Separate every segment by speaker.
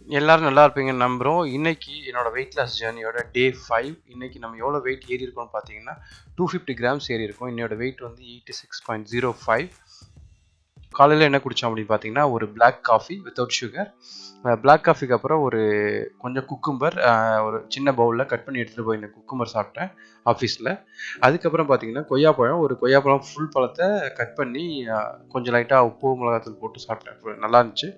Speaker 1: எல்லாரும் நல்லா இருப்பீங்கன்னு நம்புகிறோம். இன்னைக்கு என்னோட வெயிட் லாஸ் ஜேர்னியோட டே 5. இன்னைக்கு நம்ம எவ்வளோ வெயிட் ஏறி இருக்கோம்னு பார்த்தீங்கன்னா 250 கிராம்ஸ் ஏறி இருக்கும். என்னோட வெயிட் வந்து 86.05. காலையில் என்ன குடித்தோம் அப்படின்னு பார்த்தீங்கன்னா ஒரு black coffee without sugar. Black காஃபிக்கு அப்புறம் ஒரு கொஞ்சம் குக்கும்பர் ஒரு சின்ன பவுலில் கட் பண்ணி எடுத்துகிட்டு போய் இந்த குக்கும்பர் சாப்பிட்டேன் ஆஃபீஸில். அதுக்கப்புறம் பார்த்தீங்கன்னா ஒரு கொய்யாப்பழம் ஃபுல் பழத்தை கட் பண்ணி கொஞ்சம் லைட்டாக உப்பு மிளகாத்தூள் போட்டு சாப்பிட்டேன். நல்லா இருந்துச்சு.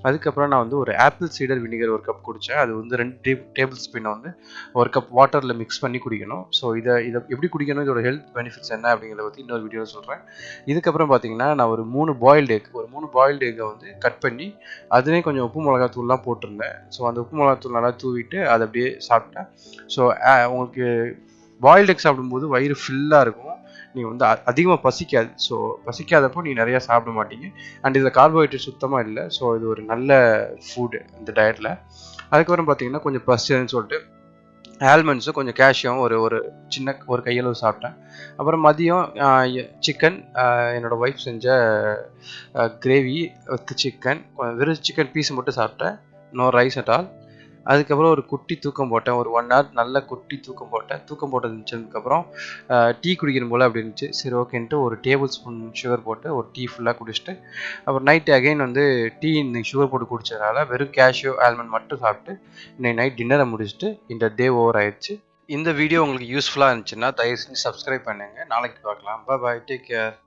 Speaker 1: அதுக்கப்புறம் நான் வந்து ஒரு ஆப்பிள் சீடர் வினிகர் ஒரு கப் குடித்தேன். அது வந்து 2 டேபிள் ஸ்பூனை வந்து ஒரு கப் வாட்டரில் மிக்ஸ் பண்ணி குடிக்கணும். ஸோ இதை எப்படி குடிக்கணும், இதோட ஹெல்த் பெனிஃபிட்ஸ் என்ன அப்படிங்கிறத பற்றி இன்னொரு வீடியோவில் சொல்கிறேன். இதுக்கப்புறம் பார்த்தீங்கன்னா நான் ஒரு 3 பாயில்டு எக்கை வந்து கட் பண்ணி அதுலேயும் கொஞ்சம் உப்பு மிளகாத்தூள்லாம் போட்டிருந்தேன். ஸோ அந்த உப்பு மிளகாத்தூள் நல்லா தூவிட்டு அதை அப்படியே சாப்பிட்டேன். ஸோ உங்களுக்கு பாயில்டு எக் சாப்பிடும்போது வயிறு ஃபில்லாக இருக்கும். நீங்கள் வந்து அதிகமாக பசிக்காது. ஸோ பசிக்காதப்போ நீங்கள் நிறையா சாப்பிட மாட்டீங்க. அண்ட் இதில் கார்போஹைட்ரேட் சுத்தமாக இல்லை. ஸோ இது ஒரு நல்ல ஃபுட்டு இந்த டயட்டில். அதுக்கப்புறம் பார்த்தீங்கன்னா கொஞ்சம் பசிச்சதுன்னு சொல்லிட்டு ஆல்மண்ட்ஸும் கொஞ்சம் கேஷ்யூவும் ஒரு கையளவு சாப்பிட்டேன். அப்புறம் மதியம் சிக்கன், என்னோடய ஒய்ஃப் செஞ்ச கிரேவி வித் சிக்கன், வெறும் சிக்கன் பீஸ் மட்டும் சாப்பிட்டேன். No rice at all. அதுக்கப்புறம் ஒரு குட்டி தூக்கம் போட்டேன். ஒரு 1 ஹவர் நல்ல குட்டி தூக்கம் போட்டேன். தூக்கம் போட்டு இருந்துச்சதுக்கப்புறம் டீ குடிக்கணும் போல் அப்படி இருந்துச்சு. சரி ஓகேன்ட்டு ஒரு டேபிள் ஸ்பூன் சுகர் போட்டு ஒரு டீ ஃபுல்லாக குடிச்சிட்டு அப்புறம் நைட்டு அகைன் வந்து டீ இன்னைக்கு சுகர் போட்டு குடித்ததுனால வெறும் கேஷ்யூ ஆல்மண்ட் மட்டும் சாப்பிட்டு இன்னைக்கு நைட் டின்னரை முடிச்சுட்டு இந்த டே ஓவர் ஆயிடுச்சு. இந்த வீடியோ உங்களுக்கு யூஸ்ஃபுல்லாக இருந்துச்சுன்னா தயவு செஞ்சு சப்ஸ்கிரைப் பண்ணுங்கள். நாளைக்கு பார்க்கலாம். பாய், டேக் கேர்.